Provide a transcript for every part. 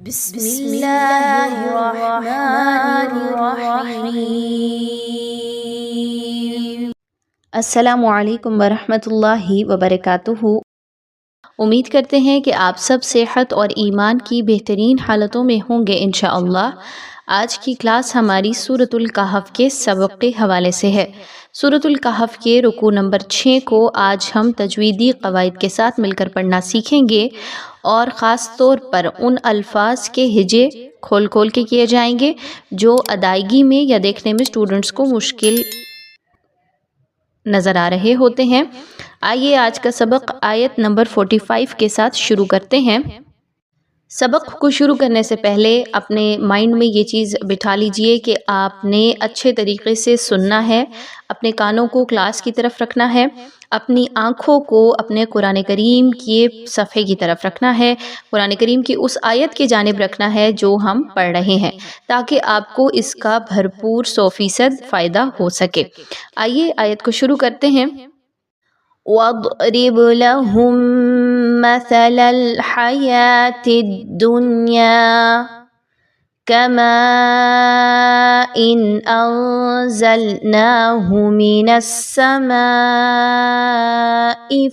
بسم اللہ الرحمن الرحیم۔ السلام علیکم ورحمۃ اللہ وبرکاتہ۔ امید کرتے ہیں کہ آپ سب صحت اور ایمان کی بہترین حالتوں میں ہوں گے انشاءاللہ۔ آج کی کلاس ہماری سورۃ الکہف کے سبق کے حوالے سے ہے۔ سورۃ الکہف کے رکوع نمبر 6 کو آج ہم تجویدی قواعد کے ساتھ مل کر پڑھنا سیکھیں گے، اور خاص طور پر ان الفاظ کے ہجے کھول کھول کے کیے جائیں گے جو ادائیگی میں یا دیکھنے میں اسٹوڈنٹس کو مشکل نظر آ رہے ہوتے ہیں۔ آئیے آج کا سبق آیت نمبر 45 کے ساتھ شروع کرتے ہیں۔ سبق کو شروع کرنے سے پہلے اپنے مائنڈ میں یہ چیز بٹھا لیجئے کہ آپ نے اچھے طریقے سے سننا ہے، اپنے کانوں کو کلاس کی طرف رکھنا ہے، اپنی آنکھوں کو اپنے قرآن کریم کے صفحے کی طرف رکھنا ہے، قرآن کریم کی اس آیت کی جانب رکھنا ہے جو ہم پڑھ رہے ہیں، تاکہ آپ کو اس کا بھرپور 100% فائدہ ہو سکے۔ آئیے آیت کو شروع کرتے ہیں۔ وَاضْرِبْ لَهُم مَّثَلَ الْحَيَاةِ الدُّنْيَا كَمَاءٍ أَنزَلْنَاهُ مِنَ السَّمَاءِ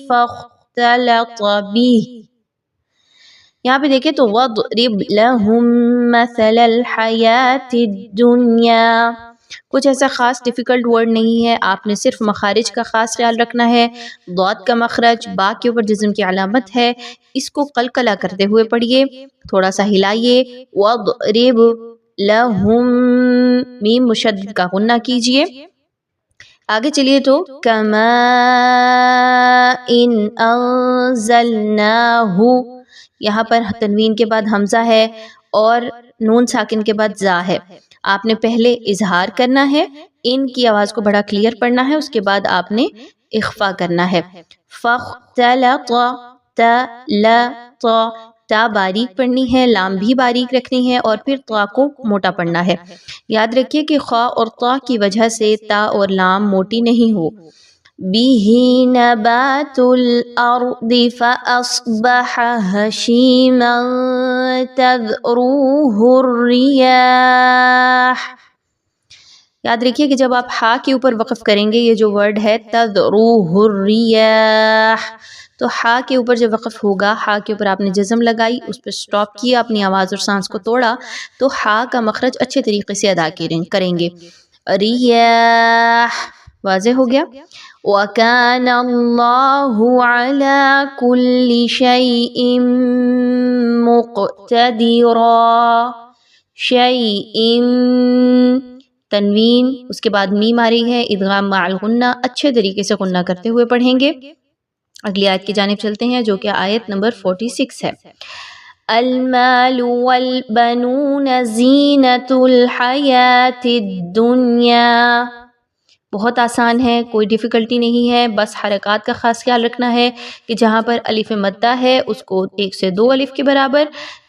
فَاخْتَلَطَ بِهِ۔ یہاں پہ دیکھیں تو وَاضْرِبْ لَهُم مَّثَلَ الْحَيَاةِ الدُّنْيَا، کچھ ایسا خاص ڈیفیکلٹ ورڈ نہیں ہے، آپ نے صرف مخارج کا خاص خیال رکھنا ہے۔ ضاد کا مخرج، با کے اوپر جزم کی علامت ہے، اس کو قلقلہ کرتے ہوئے پڑھیے، تھوڑا سا ہلائیے۔ وَاضْرِبْ لَهُم، میم مشدد کا غنہ کیجئے۔ آگے چلیے تو كَمَاءٍ أَنزَلْنَاهُ، یہاں پر تنوین کے بعد حمزہ ہے اور نون ساکن کے بعد زا ہے۔ آپ نے پہلے اظہار کرنا ہے، ان کی آواز کو بڑا کلیئر پڑھنا ہے، اس کے بعد آپ نے اخفا کرنا ہے۔ فَاخْتَلَطَ، تا باریک پڑھنی ہے، لام بھی باریک رکھنی ہے، اور پھر طا کو موٹا پڑھنا ہے۔ یاد رکھیے کہ خا اور طا کی وجہ سے تا اور لام موٹی نہیں ہو۔ بِهِ نَبَاتُ الْأَرْضِ فَأَصْبَحَ هَشِيمًا تَذْرُوهُ الرِّيَاحُ۔ یاد رکھیے کہ جب آپ ہا کے اوپر وقف کریں گے، یہ جو ورڈ ہے تَذْرُوهُ الرِّيَاحُ، تو ہا کے اوپر جب وقف ہوگا، ہا کے اوپر آپ نے جزم لگائی، اس پہ سٹاپ کیا، اپنی آواز اور سانس کو توڑا، تو ہا کا مخرج اچھے طریقے سے ادا کریں گے۔ ریاح، واضح ہو گیا۔ وَكَانَ اللَّهُ عَلَى كُلِّ شَيْءٍ مُقْتَدِرًا، شَيْءٍ، تنوین، اس کے بعد میم آ رہی ہے، ادغام مع الغنہ، اچھے طریقے سے غنہ کرتے ہوئے پڑھیں گے۔ اگلی آیت کی جانب چلتے ہیں جو کہ آیت نمبر 46 ہے۔ المال والبنون زینۃ الحیاۃ الدنیا، بہت آسان ہے، کوئی ڈیفیکلٹی نہیں ہے، بس حرکات کا خاص خیال رکھنا ہے کہ جہاں پر الف مدہ ہے اس کو 1 سے 2 الف کے برابر،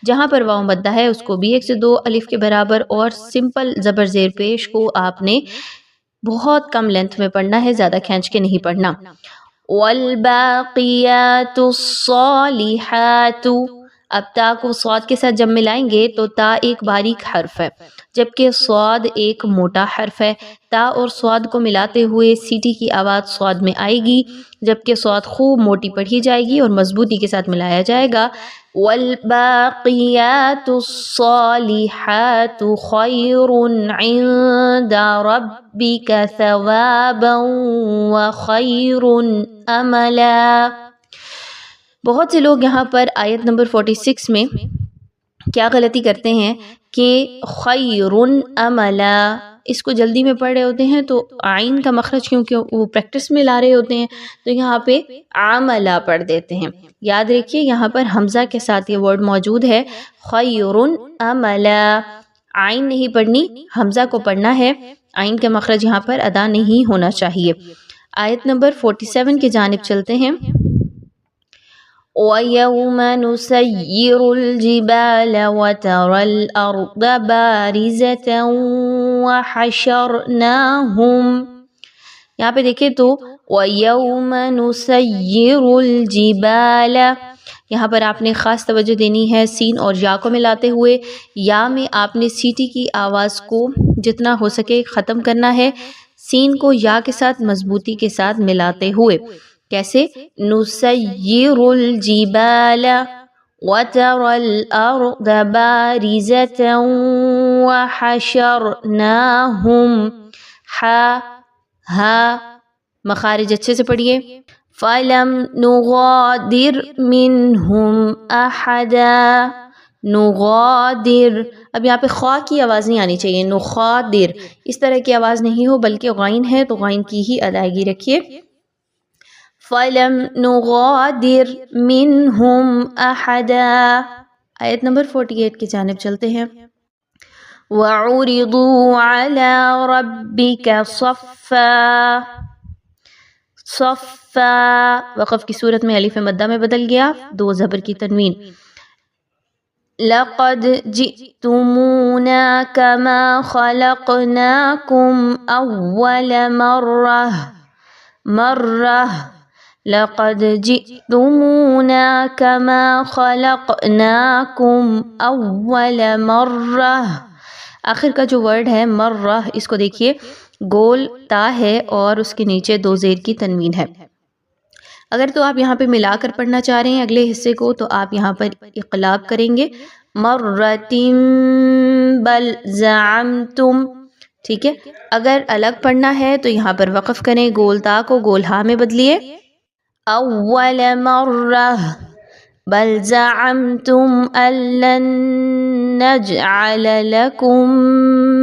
جہاں پر واو مدہ ہے اس کو بھی 1 سے 2 الف کے برابر، اور سمپل زبر زیر پیش کو آپ نے بہت کم لینتھ میں پڑھنا ہے، زیادہ کھینچ کے نہیں پڑھنا۔ والباقیات الصالحات، اب تا کو صاد کے ساتھ جب ملائیں گے تو تا ایک باریک حرف ہے، جبکہ صاد ایک موٹا حرف ہے۔ تا اور صاد کو ملاتے ہوئے سیٹی کی آواز صاد میں آئے گی، جبکہ صاد خوب موٹی پڑھی جائے گی اور مضبوطی کے ساتھ ملایا جائے گا۔ والباقیات الصالحات خیر عند ربک ثوابا وخیر املا۔ بہت سے لوگ یہاں پر آیت نمبر 46 میں کیا غلطی کرتے ہیں کہ خیر املا، اس کو جلدی میں پڑھ رہے ہوتے ہیں تو عین کا مخرج کیونکہ وہ پریکٹس میں لا رہے ہوتے ہیں تو یہاں پہ عملا پڑھ دیتے ہیں۔ یاد رکھیے یہاں پر حمزہ کے ساتھ یہ ورڈ موجود ہے، خیر املا، عین نہیں پڑھنی، حمزہ کو پڑھنا ہے، عین کا مخرج یہاں پر ادا نہیں ہونا چاہیے۔ آیت نمبر 47 کی جانب چلتے ہیں۔ وَيَوْمَ نُسَيِّرُ الْجِبَالَ وَتَرَى الْأَرْضَ بَارِزَةً وَحَشَرْنَاهُمْ، یہاں پہ دیکھیں تو وَيَوْمَ نُسَيِّرُ الْجِبَالَ، یہاں پر آپ نے خاص توجہ دینی ہے سین اور یا کو ملاتے ہوئے. یا میں آپ نے سیٹی کی آواز کو جتنا ہو سکے ختم کرنا ہے، سین کو یا کے ساتھ مضبوطی کے ساتھ ملاتے ہوئے. کیسے؟ نُسَيِّرُ الْجِبَالَ وَتَرَى الْأَرْضَ بَارِزَةً وَحَشَرْنَاهُمْ. ہا مخارج اچھے سے پڑھیے. فَلَمْ نُغَادِرْ مِنْهُمْ أَحَدًا. نغادر، اب یہاں پہ خواہ کی آواز نہیں آنی چاہیے، نخادر اس طرح کی آواز نہیں ہو بلکہ غین ہے تو غین کی ہی ادائیگی رکھیے. فَلَمْ نُغَادِرْ مِنْهُمْ أَحَدًا. آیت نمبر 48 کی جانب چلتے ہیں. وَعُرِضُوا عَلَى رَبِّكَ صَفًّا. صفا وقف کی صورت میں الف مدہ میں بدل گیا، دو زبر کی تنوین. لَقَدْ جِئْتُمُونَا كَمَا خَلَقْنَاكُمْ أَوَّلَ مَرَّةٍ. لَقَدْ جِئْتُمُونَا كَمَا خَلَقْنَاكُمْ أَوَّلَ مَرَّةٍ. آخر کا جو ورڈ ہے مرہ، اس کو دیکھیے گول تا ہے اور اس کے نیچے دو زیر کی تنوین ہے. اگر تو آپ یہاں پہ ملا کر پڑھنا چاہ رہے ہیں اگلے حصے کو تو آپ یہاں پر اقلاب کریں گے. مرتم بل زعمتم. ٹھیک ہے، اگر الگ پڑھنا ہے تو یہاں پر وقف کریں، گول تا کو گول ہا میں بدلیے. اول مرہ بل زعمتم ان لن نجعل لكم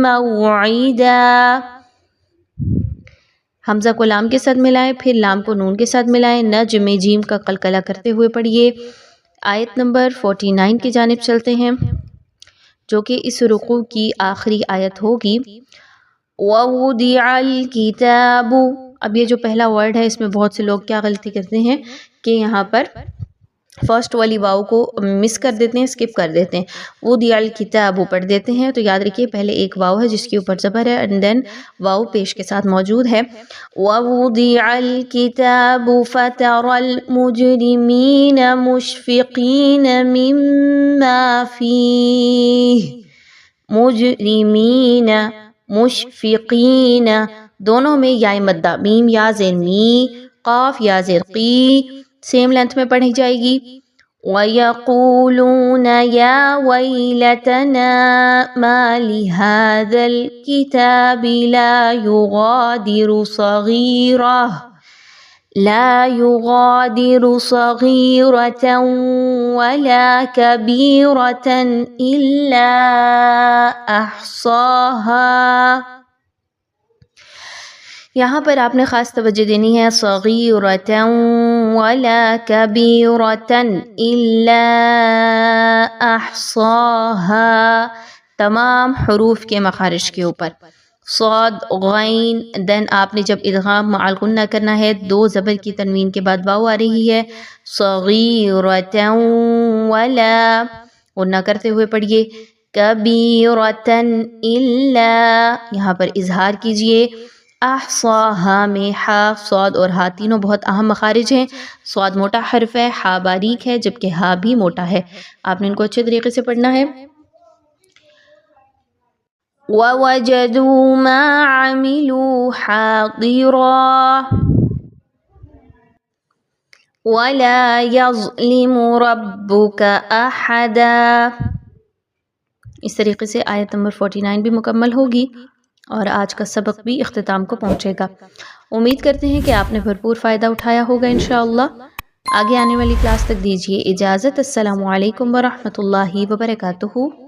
موعدا. حمزہ کو لام کے ساتھ ملائیں، پھر لام کو نون کے ساتھ ملائیں. نج میں جیم کا قلقلہ کرتے ہوئے پڑھیے. آیت نمبر 49 کی جانب چلتے ہیں جو کہ اس رکوع کی آخری آیت ہوگی. وَوُضِعَ الْكِتَابُ. اب یہ جو پہلا ورڈ ہے اس میں بہت سے لوگ کیا غلطی کرتے ہیں کہ یہاں پر فرسٹ والی واؤ کو مس کر دیتے ہیں، اسکپ کر دیتے ہیں. وُضِعَ الْكِتَابُ پڑھ دیتے ہیں، تو یاد رکھیے پہلے ایک واؤ ہے جس کے اوپر زبر ہے اینڈ دین واؤ پیش کے ساتھ موجود ہے. وَوُضِعَ الْكِتَابُ فَتَرَى الْمُجْرِمِينَ مُشْفِقِينَ مِمَّا فِيهِ. مجرمین مشفقین دونوں میں یا مدہ، میم یا زیر می، قاف یا زیر قی، سیم لینتھ میں پڑھی جائے گی. وَيَقُولُونَ يَا وَيْلَتَنَا مَا لِهَذَا الْكِتَابِ لَا يُغَادِرُ صَغِيرَةً وَلَا كَبِيرَةً إِلَّا أَحْصَاهَا. یہاں پر آپ نے خاص توجہ دینی ہے. صَغِيرَةً وَلَا كَبِيرَةً إِلَّا أَحْصَاهَا. تمام حروف کے مخارج کے اوپر صاد غین، دین آپ نے جب ادغام مع الغنہ کرنا ہے دو زبر کی تنوین کے بعد واو آ رہی ہے. صغیرۃ ولا غنہ کرتے ہوئے پڑھیے. کبیرۃ الا یہاں پر اظہار کیجئے. احصاها میں ہا، صاد اور ہا تینوں بہت اہم مخارج ہیں. صاد موٹا حرف ہے، ہا باریک ہے جبکہ ہا بھی موٹا ہے. آپ نے ان کو اچھے طریقے سے پڑھنا ہے. وَوَجَدُوا مَا عَمِلُوا حَاضِرًا وَلَا يَظْلِمُ رَبُّكَ أَحَدًا. اس طریقے سے آیت نمبر 49 بھی مکمل ہوگی اور آج کا سبق بھی اختتام کو پہنچے گا. امید کرتے ہیں کہ آپ نے بھرپور فائدہ اٹھایا ہوگا انشاءاللہ. آگے آنے والی کلاس تک دیجیے اجازت. السلام علیکم ورحمۃ اللہ وبرکاتہ.